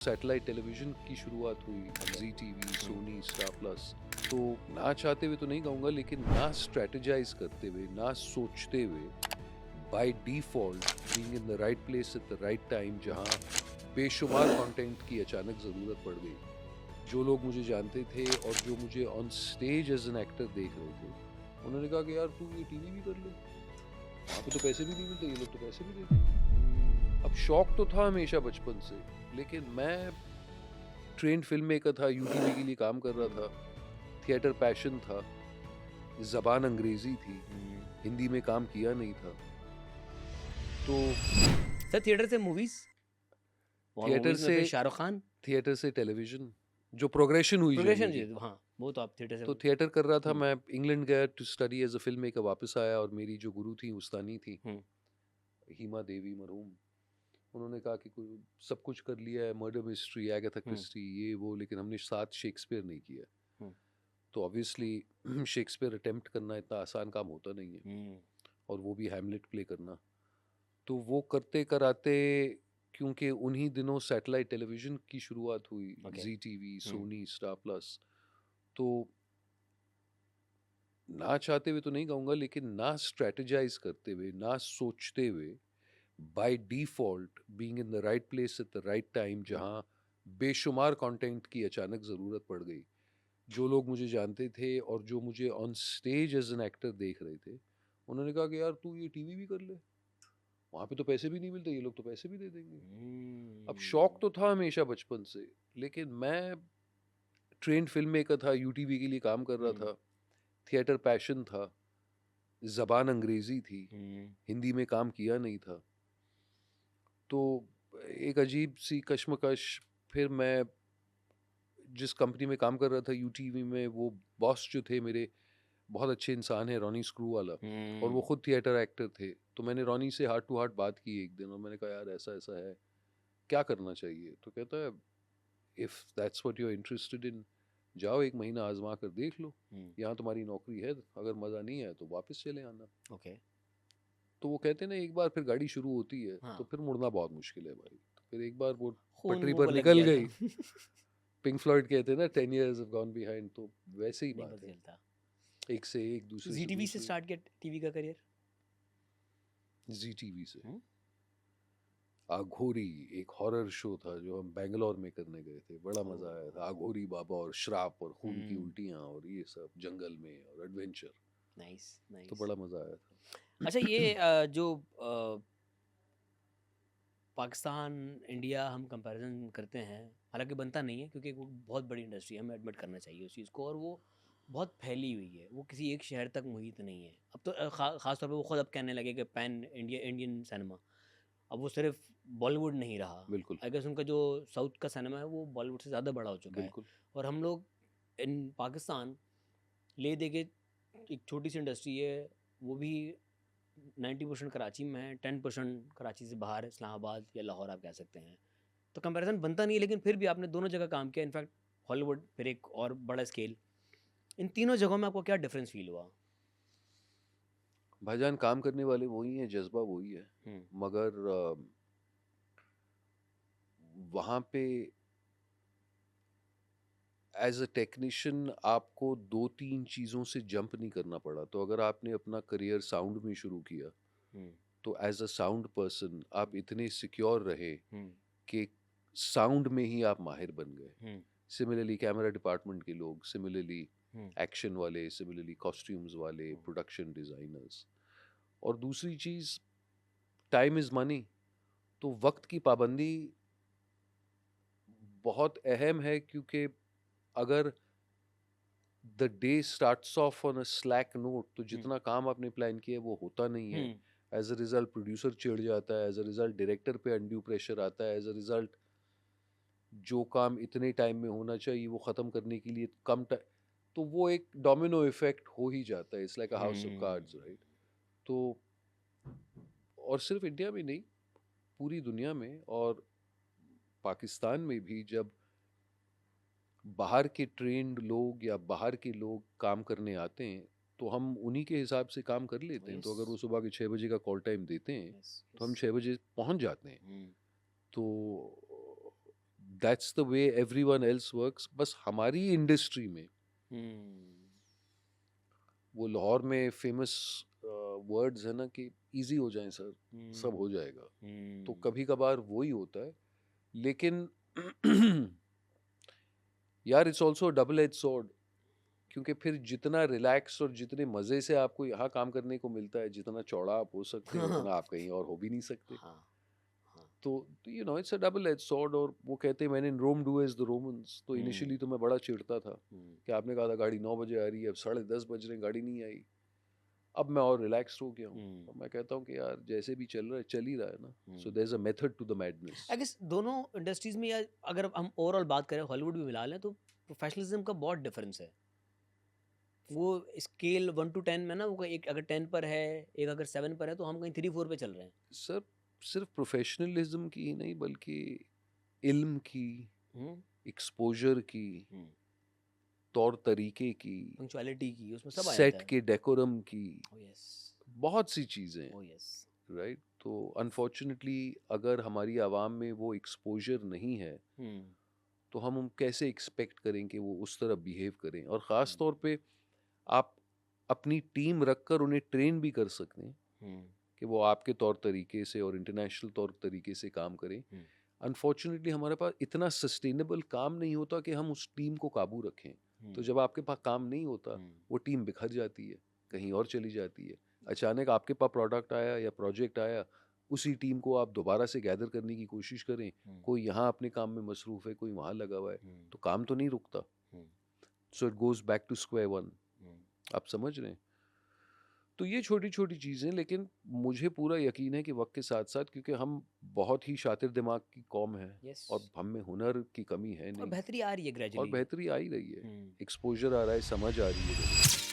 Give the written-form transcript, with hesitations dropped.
Satellite television की शुरुआत हुई, ज़ी टीवी, सोनी, स्टार प्लस। तो ना चाहते हुए तो नहीं कहूँगा, लेकिन ना स्ट्रैटेजाइज़ करते हुए, ना सोचते हुए, by default being in the right place at the right time, जहाँ बेशुमार कंटेंट की अचानक ज़रूरत पड़ गई। जो लोग मुझे जानते थे और जो मुझे on stage as an actor देख रहे थे, उन्होंने कहा कि यार तू ये टीवी भी कर ले, वहाँ पे तो पैसे भी नहीं मिलते, ये लोग तो पैसे भी देते हैं। अब शौक तो था हमेशा बचपन से, लेकिन मैं ट्रेन्ड फ़िल्म मेकर था, यूटीवी के लिए काम कर रहा था, थिएटर पैशन था, ज़बान अंग्रेज़ी थी, हिंदी में काम किया नहीं था। तो सर थिएटर से मूवीज और थिएटर मूवीज में से फिर शाहरुख खान थिएटर से टेलीविज़न, जो प्रोग्रेशन हुई प्रोग्रेशन जर्नी जी की। हाँ वो तो आप थिएटर से तो थिएटर कर रहा था, हम्म, मैं इंग्लैंड गया to study as a film maker, वापस आया और मेरी जो गुरु थी उस्तानी थी, हम्म, हीमा देवी मरहूम। उन्होंने कहा कि कोई सब कुछ कर लिया है, मर्डर मिस्ट्री, एगाथा हम्म, क्रिस्टी, ये वो, लेकिन हमने साथ शेक्सपियर नहीं किया। हम्म, तो ऑब्वियसली शेक्सपियर अटेम्प्ट करना इतना आसान काम होता नहीं है, हम्म, और वो भी हैमलेट प्ले करना। तो वो करते कराते, क्योंकि उन्हीं दिनों सैटेलाइट टेलीविज़न की शुरुआत हुई, ओके ज़ी टीवी, हम्म, सोनी, स्टार प्लस। तो ना चाहते हुए तो नहीं कहूँगा, लेकिन ना स्ट्रैटेजाइज़ करते हुए, ना सोचते हुए, by default being in the right place at the right time, hmm, जहाँ बेशुमार कंटेंट की अचानक ज़रूरत पड़ गई। जो लोग मुझे जानते थे और जो मुझे on stage as an actor देख रहे थे, उन्होंने कहा कि यार तू ये टीवी भी कर ले, वहाँ पे तो पैसे भी नहीं मिलते, ये लोग तो पैसे भी दे देंगे। अब शौक हम्म, तो था हमेशा बचपन से, लेकिन मैं ट्रेन्ड फ़िल्म मेकर था, यूटीवी के लिए काम कर रहा हम्म, था, थिएटर पैशन था, ज़बान अंग्रेज़ी थी, हम्म, हिंदी में काम किया नहीं था। तो एक अजीब-सी कशमकश, फिर मैं जिस कंपनी में काम कर रहा था यूटीवी में, वो बॉस जो थे मेरे, बहुत अच्छे इंसान हैं, रॉनी स्क्रूवाला, और वो हम्म, खुद थिएटर एक्टर थे। तो मैंने रॉनी से हार्ट टू हार्ट बात की एक दिन, और मैंने कहा यार ऐसा-ऐसा है, क्या करना चाहिए? तो कहता है if that's what you are interested in, जाओ 1 महीना आज़मा कर देख लो, हम्म, यहाँ तुम्हारी नौकरी है, अगर मज़ा नहीं आया तो वापस चले आना। ओके तो वो कहते हैं ना, एक बार फिर गाड़ी शुरू होती है, तो हाँ फिर मुड़ना बहुत मुश्किल है भाई। तो फिर एक बार वो खून पटरी मुंह पर को लग निकल गया गई, था पिंक फ्लॉयड कहते हैं ना 10 इयर्स हैव गॉन बिहाइंड, तो वैसे ही नहीं बात पता है। चलता एक से एक, तो दूसरे जी से टीवी से दूसरे। स्टार्ट किया टीवी का करियर जी टीवी से। हम्म, आघोरी एक हॉरर शो था जो हम बैंगलोर में करने गए थे, बड़ा ओ मज़ा आया था। आघोरी बाबा और श्राप और खून की हम्म उल्टियाँ और ये सब जंगल में और एडवेंचर, नाइस तो नाइस बड़ा मज़ा आया अच्छा था। ये जो पाकिस्तान इंडिया हम कंपैरिजन करते हैं हालांकि बनता नहीं है क्योंकि वो बहुत बड़ी इंडस्ट्री है हमें एडमिट करना चाहिए उस चीज़ को और वो बहुत फैली हुई है वो किसी एक शहर तक मुहित नहीं है अब तो ख़ास तौर पे वो खुद अब कहने लगे कि पैन इंडियन सिनेमा अब वो सिर्फ बॉलीवुड नहीं रहा बिल्कुल, आई गेस उनका जो साउथ का सिनेमा है वो बॉलीवुड से ज़्यादा बड़ा हो चुका है बिल्कुल। और हम लोग इन पाकिस्तान ले दे के एक छोटी सी इंडस्ट्री है वो भी 90% कराची में है 10% कराची से बाहर इस्लामाबाद या लाहौर आप कह सकते हैं तो कंपैरिजन बनता नहीं है लेकिन फिर भी आपने दोनों जगह काम किया इनफैक्ट हॉलीवुड फिर एक और बड़ा स्केल इन तीनों जगहों में आपको क्या डिफरेंस फील हुआ भाईजान काम करने वाले वही हैं, जज़्बा वही है। हम्म मगर वहाँ पे एज़ अ टेक्नीशियन आपको 2-3 चीज़ों से जंप नहीं करना पड़ा। तो अगर आपने अपना करियर साउंड में शुरू किया, हम्म तो एज़ अ साउंड पर्सन आप इतने सिक्योर रहे हम्म कि साउंड में ही आप माहिर बन गए। हम्म सिमिलरली कैमरा डिपार्टमेंट के लोग, सिमिलरली हम्म एक्शन वाले, सिमिलरली कॉस्ट्यूम्स वाले, हम्म प्रोडक्शन डिज़ाइनर्स। और दूसरी चीज़, टाइम इज़ मनी। तो वक़्त की पाबंदी बहुत अहम है, क्योंकि अगर the day starts of on a slack note, तो हम्म जितना काम आपने प्लान किया है वो होता नहीं है। हम्म एज़ अ रिज़ल्ट प्रोड्यूसर चिढ़ जाता है, एज़ अ रिज़ल्ट डायरेक्टर पे अनड्यू प्रेशर आता है, एज़ अ रिज़ल्ट जो काम इतने टाइम में होना चाहिए वो ख़त्म करने के लिए कम टाइम, तो वो एक डोमिनो इफ़ेक्ट हो ही जाता है। It's like a house of cards, right? तो और सिर्फ इंडिया में नहीं, पूरी दुनिया में और पाकिस्तान में भी, जब बाहर के ट्रेन्ड लोग या बाहर के लोग काम करने आते हैं, तो हम उन्हीं के हिसाब से काम कर लेते हैं। यस तो अगर वो सुबह के 6 बजे का कॉल टाइम देते हैं, यस तो यस हम 6 बजे पहुंच जाते हैं। हम्म तो that's the way everyone else works. बस हमारी इंडस्ट्री में वो लाहौर में फेमस वर्ड्स है ना कि इजी हो जाए सर, सब हो जाएगा। तो कभी कभार वो ही होता है, लेकिन यार it's also double edge sword, क्योंकि फिर जितना रिलैक्स और जितने मज़े से आपको यहाँ काम करने को मिलता है, जितना चौड़ा आप हो सकते हैं उतना आप कहीं और हो भी नहीं सकते। हाँ हाँ तो you know it's a double edge sword. और वो कहते हैं मैंने in Rome do as the Romans. तो इनिशियली तो मैं बड़ा चिढ़ता था कि आपने कहा था गाड़ी 9 बजे आ रही है, अब 10:30 बज रहे हैं, गाड़ी नहीं आई। अब मैं और रिलैक्स्ड हो गया हूँ। तो मैं कहता हूँ कि यार जैसे भी चल रहा है चल ही रहा है ना। So there is a method to the madness. I guess दोनों इंडस्ट्रीज में, या अगर हम ओवरऑल बात करें हॉलीवुड भी मिला लें, तो प्रोफेशनलिज्म का बहुत डिफरेंस है। वो स्केल 1 to 10 में ना, वो एक अगर 10 पर है, एक अगर 7 पर है, तो हम कहीं 3-4 पे चल रहे हैं। सर सिर्फ प्रोफेशनलिज्म की ही नहीं बल्कि इल्म की, एक्सपोजर की, तौर तरीके की, पंक्चुअलिटी की, उसमें सब आ सेट जाता है। के डेकोरम की, ओह यस, बहुत सी चीज़ें, ओह यस। राइट। तो अनफॉर्चुनेटली अगर हमारी आवाम में वो एक्सपोजर नहीं है तो हम कैसे एक्सपेक्ट करें कि वो उस तरह बिहेव करें। और ख़ास तौर पे आप अपनी टीम रखकर उन्हें ट्रेन भी कर सकते हैं कि वो आपके तौर तरीके से और इंटरनेशनल तौर तरीके से काम करें। अनफॉर्चुनेटली हमारे पास इतना सस्टेनेबल काम नहीं होता कि हम उस टीम को काबू रखें। तो जब आपके पास काम नहीं होता वो टीम बिखर जाती है, कहीं और चली जाती है। अचानक आपके पास प्रोडक्ट आया या प्रोजेक्ट आया, उसी टीम को आप दोबारा से गैदर करने की कोशिश करें, कोई यहाँ अपने काम में मसरूफ़ है, कोई वहाँ लगा हुआ है, तो काम तो नहीं रुकता। So it goes back to square one. आप समझ रहे हैं? तो ये छोटी छोटी चीज़ें, लेकिन मुझे पूरा यकीन है कि वक्त के साथ साथ, क्योंकि हम बहुत ही शातिर दिमाग की कौम है यस, और हम में हुनर की कमी है और नहीं, बेहतरी आ रही है और ग्रेजुअली। बेहतरी आ ही रही है, एक्सपोजर आ रहा है, समझ आ रही है।